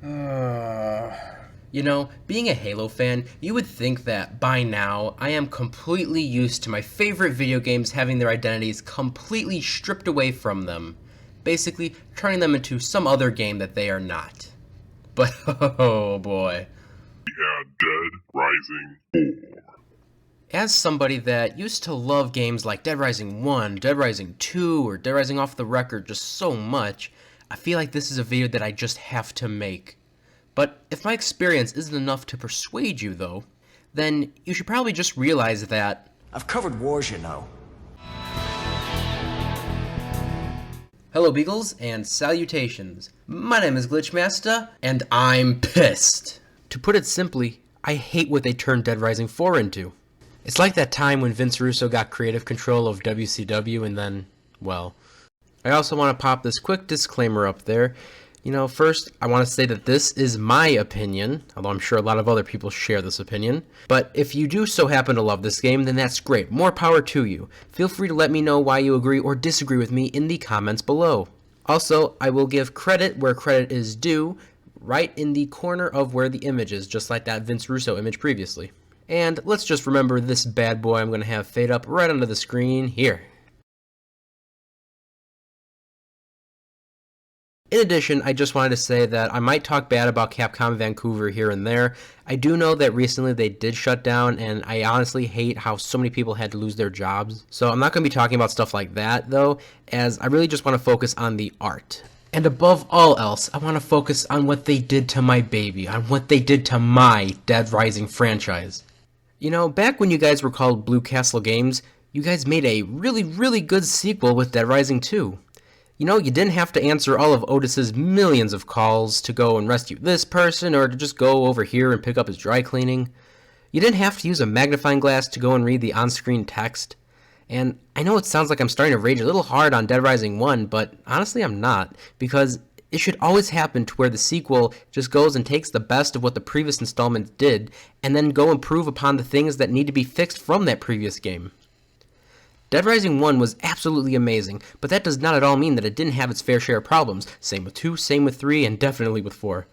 You know, being a Halo fan, you would think that by now I am completely used to my favorite video games having their identities completely stripped away from them, basically turning them into some other game that they are not. But oh boy. We had Dead Rising 4. As somebody that used to love games like Dead Rising 1, Dead Rising 2, or Dead Rising Off the Record just so much, I feel like this is a video that I just have to make. But if my experience isn't enough to persuade you, though, then you should probably just realize that I've covered wars, you know. Hello Beagles and salutations. My name is GlitchMasta, and I'm pissed. To put it simply, I hate what they turned Dead Rising 4 into. It's like that time when Vince Russo got creative control of WCW and then, well. I also want to pop this quick disclaimer up there. You know, first, I want to say that this is my opinion, although I'm sure a lot of other people share this opinion. But if you do so happen to love this game, then that's great. More power to you. Feel free to let me know why you agree or disagree with me in the comments below. Also, I will give credit where credit is due, right in the corner of where the image is, just like that Vince Russo image previously. And let's just remember this bad boy I'm going to have fade up right under the screen here. In addition, I just wanted to say that I might talk bad about Capcom Vancouver here and there. I do know that recently they did shut down, and I honestly hate how so many people had to lose their jobs. So I'm not going to be talking about stuff like that, though, as I really just want to focus on the art. And above all else, I want to focus on what they did to my baby, on what they did to my Dead Rising franchise. You know, back when you guys were called Blue Castle Games, you guys made a really good sequel with Dead Rising 2. You know, you didn't have to answer all of Otis's millions of calls to go and rescue this person or to just go over here and pick up his dry cleaning. You didn't have to use a magnifying glass to go and read the on-screen text. And I know it sounds like I'm starting to rage a little hard on Dead Rising 1, but honestly I'm not, because it should always happen to where the sequel just goes and takes the best of what the previous installments did, and then go improve upon the things that need to be fixed from that previous game. Dead Rising 1 was absolutely amazing, but that does not at all mean that it didn't have its fair share of problems. Same with 2, same with 3, and definitely with 4.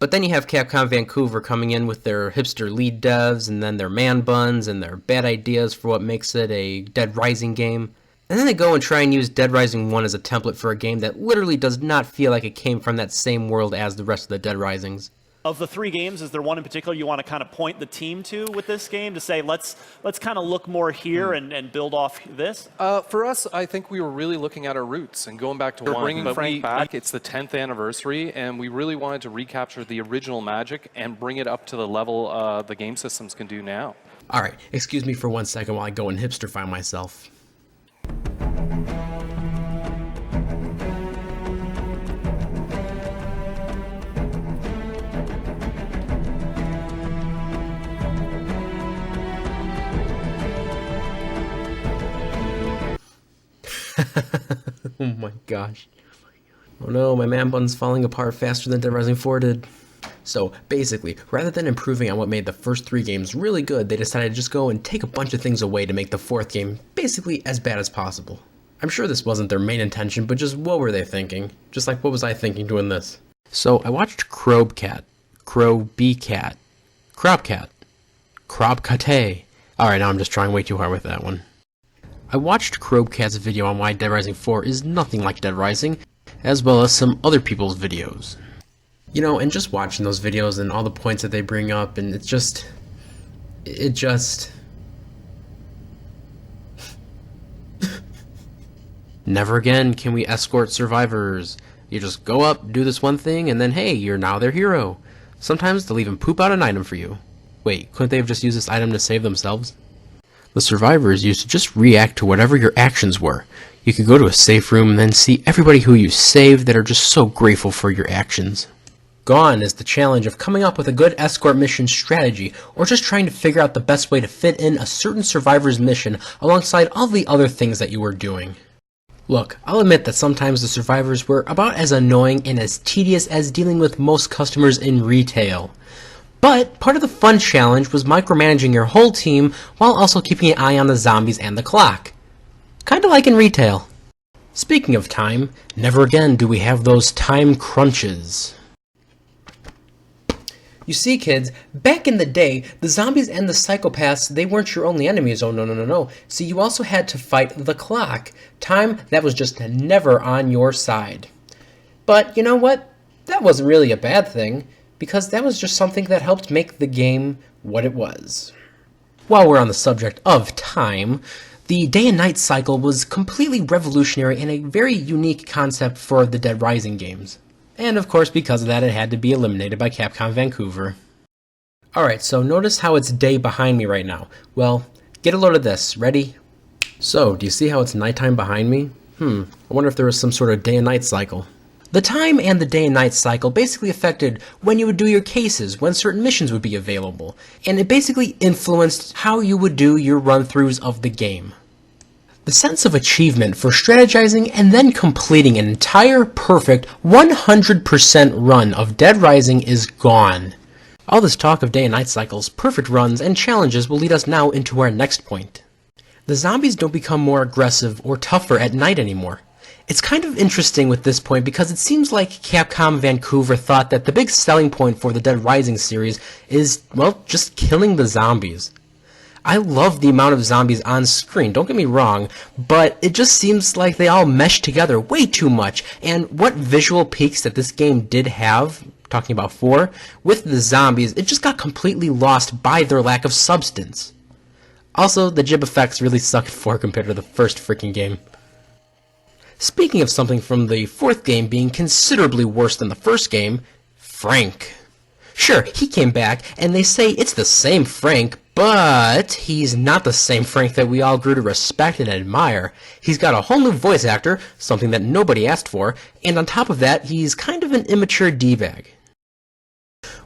But then you have Capcom Vancouver coming in with their hipster lead devs, and then their man buns, and their bad ideas for what makes it a Dead Rising game. And then they go and try and use Dead Rising 1 as a template for a game that literally does not feel like it came from that same world as the rest of the Dead Risings. Of the 3 games, is there one in particular you want to kind of point the team to with this game to say, let's kind of look more here and build off this? For us, I think we were really looking at our roots and going back to one. Bringing Frank back, it's the 10th anniversary, and we really wanted to recapture the original magic and bring it up to the level the game systems can do now. Alright, excuse me for 1 second while I go and hipsterify myself. Oh my gosh. Oh no, my man bun's falling apart faster than Dead Rising 4 did. So, basically, rather than improving on what made the first 3 games really good, they decided to just go and take a bunch of things away to make the 4th game basically as bad as possible. I'm sure this wasn't their main intention, but just what were they thinking? Just like what was I thinking doing this? So, I watched Crowbcat, Crowbcat, Crowbcat. Alright, now I'm just trying way too hard with that one. I watched Crowbcat's video on why Dead Rising 4 is nothing like Dead Rising, as well as some other people's videos. You know, and just watching those videos and all the points that they bring up, and it just... Never again can we escort survivors. You just go up, do this one thing, and then hey, you're now their hero. Sometimes they'll even poop out an item for you. Wait, couldn't they have just used this item to save themselves? The survivors used to just react to whatever your actions were. You could go to a safe room and then see everybody who you saved that are just so grateful for your actions. Gone is the challenge of coming up with a good escort mission strategy, or just trying to figure out the best way to fit in a certain survivor's mission alongside all the other things that you were doing. Look, I'll admit that sometimes the survivors were about as annoying and as tedious as dealing with most customers in retail. But part of the fun challenge was micromanaging your whole team while also keeping an eye on the zombies and the clock. Kinda like in retail. Speaking of time, never again do we have those time crunches. You see, kids, back in the day, the zombies and the psychopaths, they weren't your only enemies. Oh, no, no, no, no. See, you also had to fight the clock. Time that was just never on your side. But you know what? That wasn't really a bad thing, because that was just something that helped make the game what it was. While we're on the subject of time, the day and night cycle was completely revolutionary and a very unique concept for the Dead Rising games. And of course, because of that, it had to be eliminated by Capcom Vancouver. Alright, so notice how it's day behind me right now. Well, get a load of this. Ready? So, do you see how it's nighttime behind me? I wonder if there was some sort of day and night cycle. The time and the day and night cycle basically affected when you would do your cases, when certain missions would be available, and it basically influenced how you would do your run-throughs of the game. The sense of achievement for strategizing and then completing an entire perfect 100% run of Dead Rising is gone. All this talk of day and night cycles, perfect runs, and challenges will lead us now into our next point. The zombies don't become more aggressive or tougher at night anymore. It's kind of interesting with this point because it seems like Capcom Vancouver thought that the big selling point for the Dead Rising series is, well, just killing the zombies. I love the amount of zombies on screen, don't get me wrong, but it just seems like they all mesh together way too much, and what visual peaks that this game did have, talking about 4, with the zombies, it just got completely lost by their lack of substance. Also, the jib effects really suck at 4 compared to the first freaking game. Speaking of something from the 4th game being considerably worse than the first game, Frank. Sure, he came back, and they say it's the same Frank, but he's not the same Frank that we all grew to respect and admire. He's got a whole new voice actor, something that nobody asked for, and on top of that, he's kind of an immature D-bag.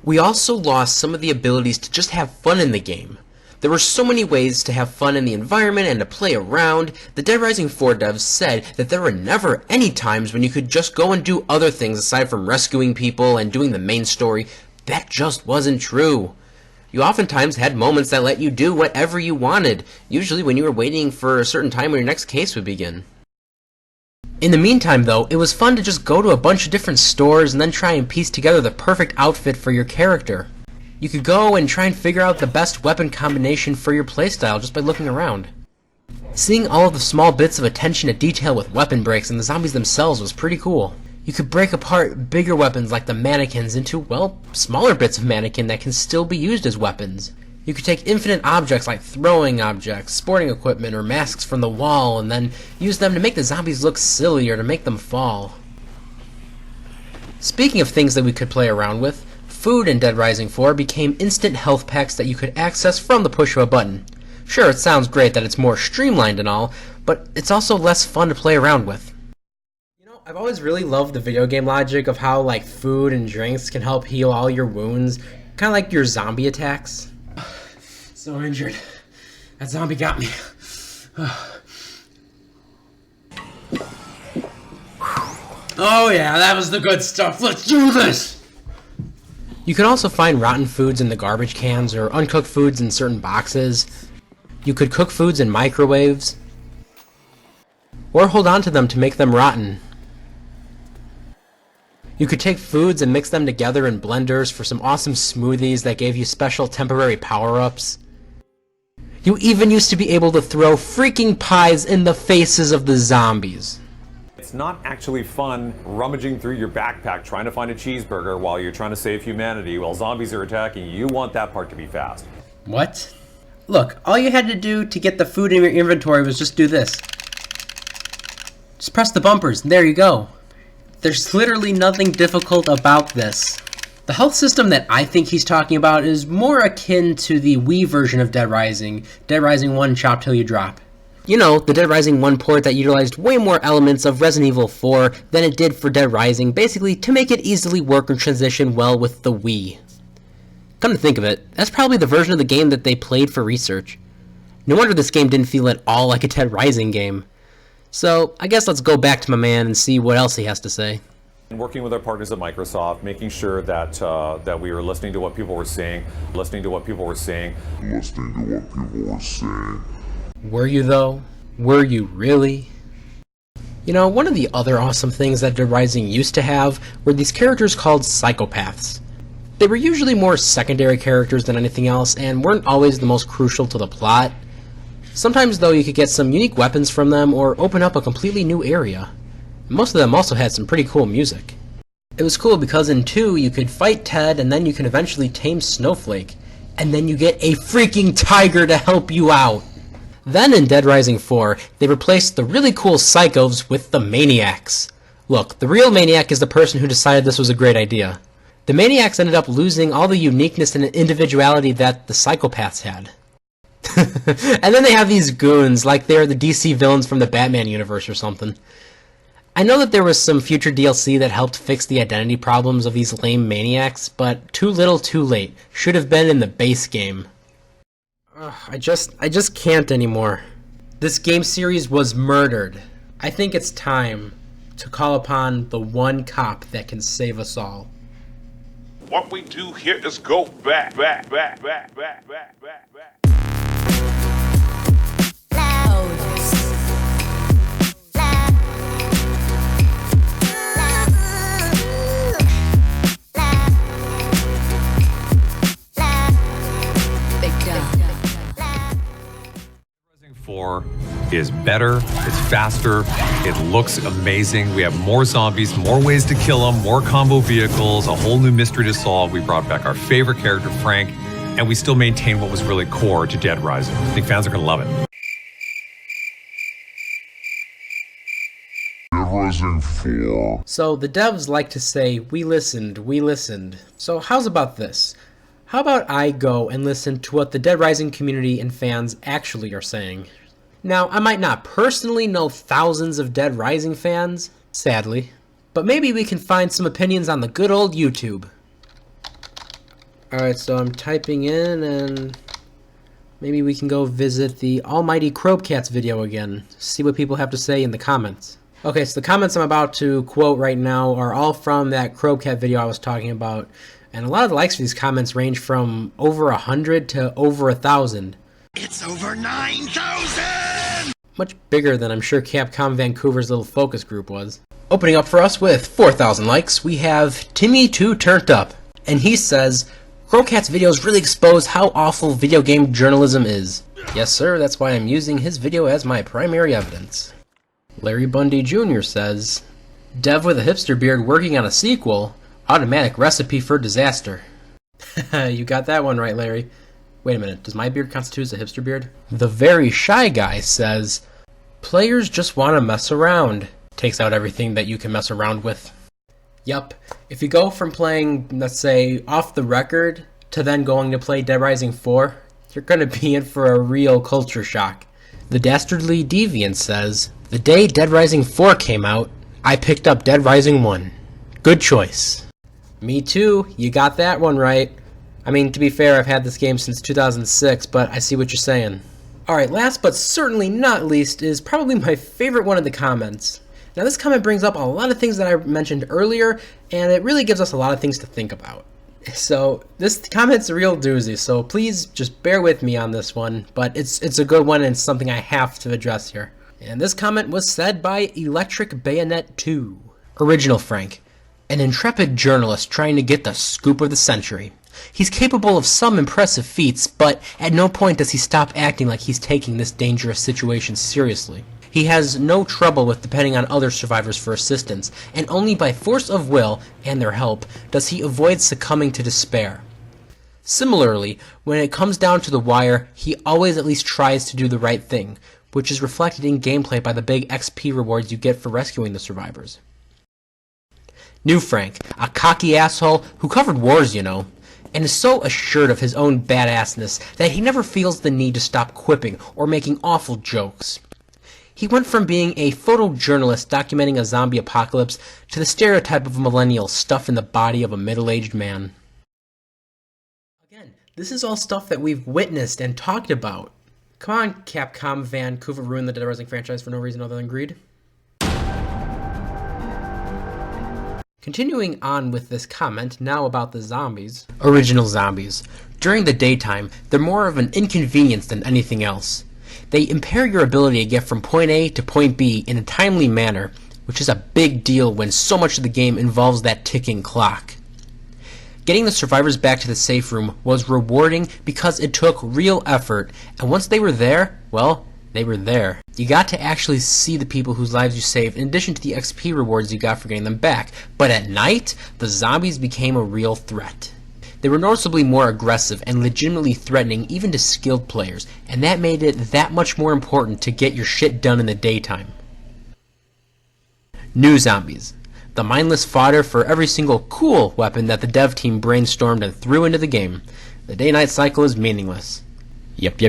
We also lost some of the abilities to just have fun in the game. There were so many ways to have fun in the environment and to play around. The Dead Rising 4 devs said that there were never any times when you could just go and do other things aside from rescuing people and doing the main story. That just wasn't true. You oftentimes had moments that let you do whatever you wanted, usually when you were waiting for a certain time when your next case would begin. In the meantime, though, it was fun to just go to a bunch of different stores and then try and piece together the perfect outfit for your character. You could go and try and figure out the best weapon combination for your playstyle just by looking around. Seeing all of the small bits of attention to detail with weapon breaks and the zombies themselves was pretty cool. You could break apart bigger weapons like the mannequins into, well, smaller bits of mannequin that can still be used as weapons. You could take infinite objects like throwing objects, sporting equipment, or masks from the wall and then use them to make the zombies look silly or to make them fall. Speaking of things that we could play around with, food in Dead Rising 4 became instant health packs that you could access from the push of a button. Sure, it sounds great that it's more streamlined and all, but it's also less fun to play around with. I've always really loved the video game logic of how, like, food and drinks can help heal all your wounds. Kind of like your zombie attacks. So injured. That zombie got me. Oh yeah, that was the good stuff. Let's do this! You can also find rotten foods in the garbage cans or uncooked foods in certain boxes. You could cook foods in microwaves. Or hold on to them to make them rotten. You could take foods and mix them together in blenders for some awesome smoothies that gave you special temporary power-ups. You even used to be able to throw freaking pies in the faces of the zombies. It's not actually fun rummaging through your backpack trying to find a cheeseburger while you're trying to save humanity while zombies are attacking you. You want that part to be fast. What? Look, all you had to do to get the food in your inventory was just do this. Just press the bumpers, and there you go. There's literally nothing difficult about this. The health system that I think he's talking about is more akin to the Wii version of Dead Rising 1 Chop Till You Drop. You know, the Dead Rising 1 port that utilized way more elements of Resident Evil 4 than it did for Dead Rising, basically to make it easily work and transition well with the Wii. Come to think of it, that's probably the version of the game that they played for research. No wonder this game didn't feel at all like a Dead Rising game. So, I guess let's go back to my man and see what else he has to say. And working with our partners at Microsoft, making sure that that we were listening to what people were saying. Were you though? Were you really? You know, one of the other awesome things that Dead Rising used to have were these characters called psychopaths. They were usually more secondary characters than anything else, and weren't always the most crucial to the plot. Sometimes, though, you could get some unique weapons from them, or open up a completely new area. Most of them also had some pretty cool music. It was cool because in 2, you could fight Ted, and then you can eventually tame Snowflake, and then you get a freaking tiger to help you out! Then in Dead Rising 4, they replaced the really cool psychos with the maniacs. Look, the real maniac is the person who decided this was a great idea. The maniacs ended up losing all the uniqueness and individuality that the psychopaths had. And then they have these goons, like they're the DC villains from the Batman universe or something. I know that there was some future DLC that helped fix the identity problems of these lame maniacs, but too little too late. Should have been in the base game. I just can't anymore. This game series was murdered. I think it's time to call upon the one cop that can save us all. What we do here is go back. Rising 4 is better, it's faster, it looks amazing. We have more zombies, more ways to kill them, more combo vehicles, a whole new mystery to solve. We brought back our favorite character, Frank, and we still maintain what was really core to Dead Rising. I think fans are going to love it. Dead Rising 4. So the devs like to say, we listened. So how's about this? How about I go and listen to what the Dead Rising community and fans actually are saying? Now, I might not personally know thousands of Dead Rising fans, sadly, but maybe we can find some opinions on the good old YouTube. Alright, so I'm typing in, and maybe we can go visit the almighty Crowbcat's video again, see what people have to say in the comments. Okay, so the comments I'm about to quote right now are all from that Crowbcat video I was talking about, and a lot of the likes for these comments range from over 100 to over 1,000. It's over 9,000! Much bigger than I'm sure Capcom Vancouver's little focus group was. Opening up for us with 4,000 likes, we have Timmy Too Turnt Up, and he says, Crowcat's videos really expose how awful video game journalism is. Yes sir, that's why I'm using his video as my primary evidence. Larry Bundy Jr. says, Dev with a hipster beard working on a sequel, automatic recipe for disaster. You got that one right, Larry. Wait a minute, does my beard constitute as a hipster beard? TheVeryShyguy says, players just want to mess around. Takes out everything that you can mess around with. Yup, if you go from playing, let's say, off the record, to then going to play Dead Rising 4, you're gonna be in for a real culture shock. TheDastardlyDeviant says, the day Dead Rising 4 came out, I picked up Dead Rising 1. Good choice. Me too, you got that one right. I mean, to be fair, I've had this game since 2006, but I see what you're saying. Alright, last but certainly not least is probably my favorite one in the comments. Now this comment brings up a lot of things that I mentioned earlier, and it really gives us a lot of things to think about. So this comment's a real doozy, so please just bear with me on this one, but it's a good one and it's something I have to address here. And this comment was said by Electric Bayonet 2. Original Frank, an intrepid journalist trying to get the scoop of the century. He's capable of some impressive feats, but at no point does he stop acting like he's taking this dangerous situation seriously. He has no trouble with depending on other survivors for assistance, and only by force of will and their help does he avoid succumbing to despair. Similarly, when it comes down to the wire, he always at least tries to do the right thing, which is reflected in gameplay by the big XP rewards you get for rescuing the survivors. New Frank, a cocky asshole who covered wars, you know, and is so assured of his own badassness that he never feels the need to stop quipping or making awful jokes. He went from being a photojournalist documenting a zombie apocalypse to the stereotype of a millennial stuffed in the body of a middle-aged man. Again, this is all stuff that we've witnessed and talked about. Come on, Capcom Vancouver ruined the Dead Rising franchise for no reason other than greed. Continuing on with this comment, now about the zombies. Original zombies. During the daytime, they're more of an inconvenience than anything else. They impair your ability to get from point A to point B in a timely manner, which is a big deal when so much of the game involves that ticking clock. Getting the survivors back to the safe room was rewarding because it took real effort, and once they were there, well, they were there. You got to actually see the people whose lives you saved in addition to the XP rewards you got for getting them back. But at night, the zombies became a real threat. They were noticeably more aggressive and legitimately threatening even to skilled players, and that made it that much more important to get your shit done in the daytime. New zombies. The mindless fodder for every single cool weapon that the dev team brainstormed and threw into the game. The day-night cycle is meaningless. Yep.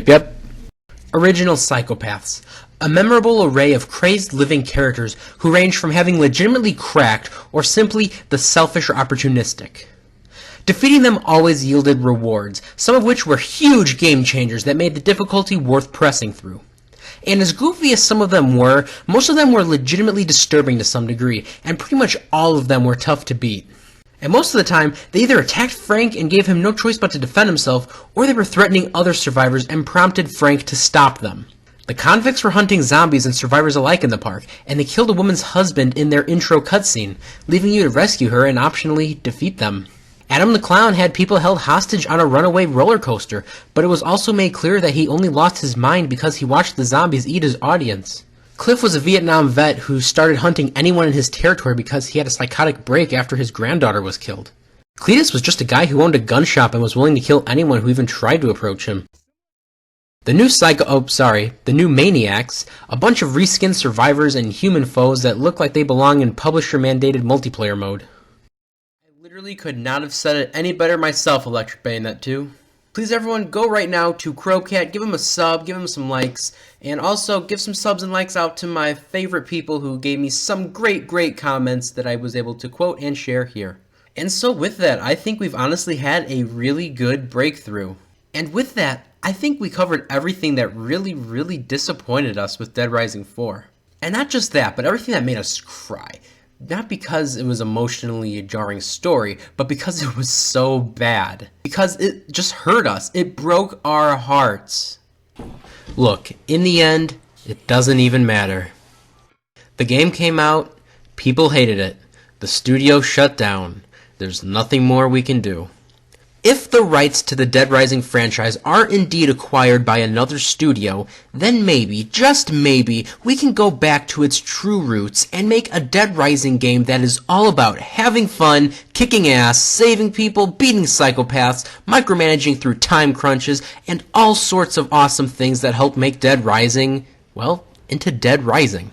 Original psychopaths. A memorable array of crazed living characters who range from having legitimately cracked or simply the selfish or opportunistic. Defeating them always yielded rewards, some of which were huge game changers that made the difficulty worth pressing through. And as goofy as some of them were, most of them were legitimately disturbing to some degree, and pretty much all of them were tough to beat. And most of the time, they either attacked Frank and gave him no choice but to defend himself, or they were threatening other survivors and prompted Frank to stop them. The convicts were hunting zombies and survivors alike in the park, and they killed a woman's husband in their intro cutscene, leaving you to rescue her and optionally defeat them. Adam the Clown had people held hostage on a runaway roller coaster, but it was also made clear that he only lost his mind because he watched the zombies eat his audience. Cliff was a Vietnam vet who started hunting anyone in his territory because he had a psychotic break after his granddaughter was killed. Cletus was just a guy who owned a gun shop and was willing to kill anyone who even tried to approach him. The new Maniacs, a bunch of reskinned survivors and human foes that look like they belong in publisher-mandated multiplayer mode. I literally could not have said it any better myself, Electric Bayonet 2. Please everyone, go right now to Crowbcat, give him a sub, give him some likes, and also give some subs and likes out to my favorite people who gave me some great comments that I was able to quote and share here. And so with that, I think we've honestly had a really good breakthrough. And with that, I think we covered everything that really disappointed us with Dead Rising 4. And not just that, but everything that made us cry. Not because it was emotionally a jarring story, but because it was so bad. Because it just hurt us. It broke our hearts. Look, in the end, it doesn't even matter. The game came out, people hated it, the studio shut down. There's nothing more we can do. If the rights to the Dead Rising franchise are indeed acquired by another studio, then maybe, just maybe, we can go back to its true roots and make a Dead Rising game that is all about having fun, kicking ass, saving people, beating psychopaths, micromanaging through time crunches, and all sorts of awesome things that help make Dead Rising, well, into Dead Rising.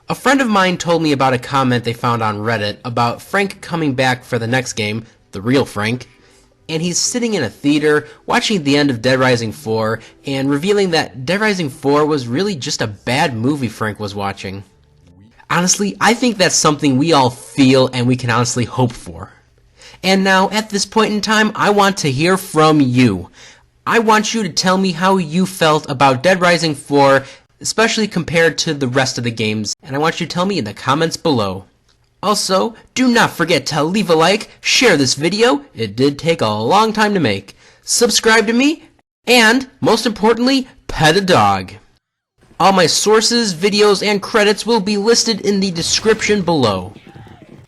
A friend of mine told me about a comment they found on Reddit about Frank coming back for the next game, the real Frank, and he's sitting in a theater watching the end of Dead Rising 4 and revealing that Dead Rising 4 was really just a bad movie Frank was watching. Honestly, I think that's something we all feel and we can honestly hope for. And now, at this point in time, I want to hear from you. I want you to tell me how you felt about Dead Rising 4, especially compared to the rest of the games, and I want you to tell me in the comments below. Also, do not forget to leave a like, share this video, it did take a long time to make, subscribe to me, and, most importantly, pet a dog. All my sources, videos, and credits will be listed in the description below.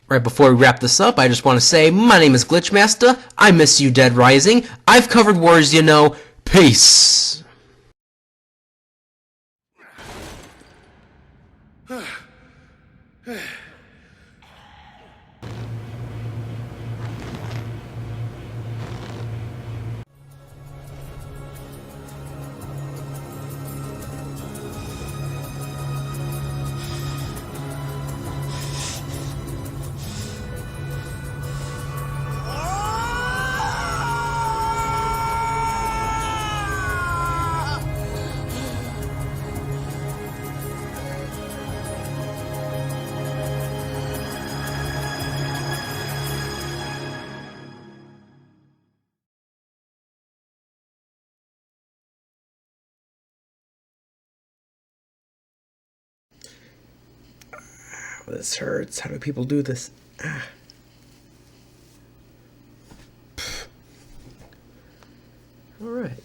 Right before we wrap this up, I just want to say, my name is GlitchMasta, I miss you Dead Rising, I've covered wars you know, peace! This hurts. How do people do this? All right.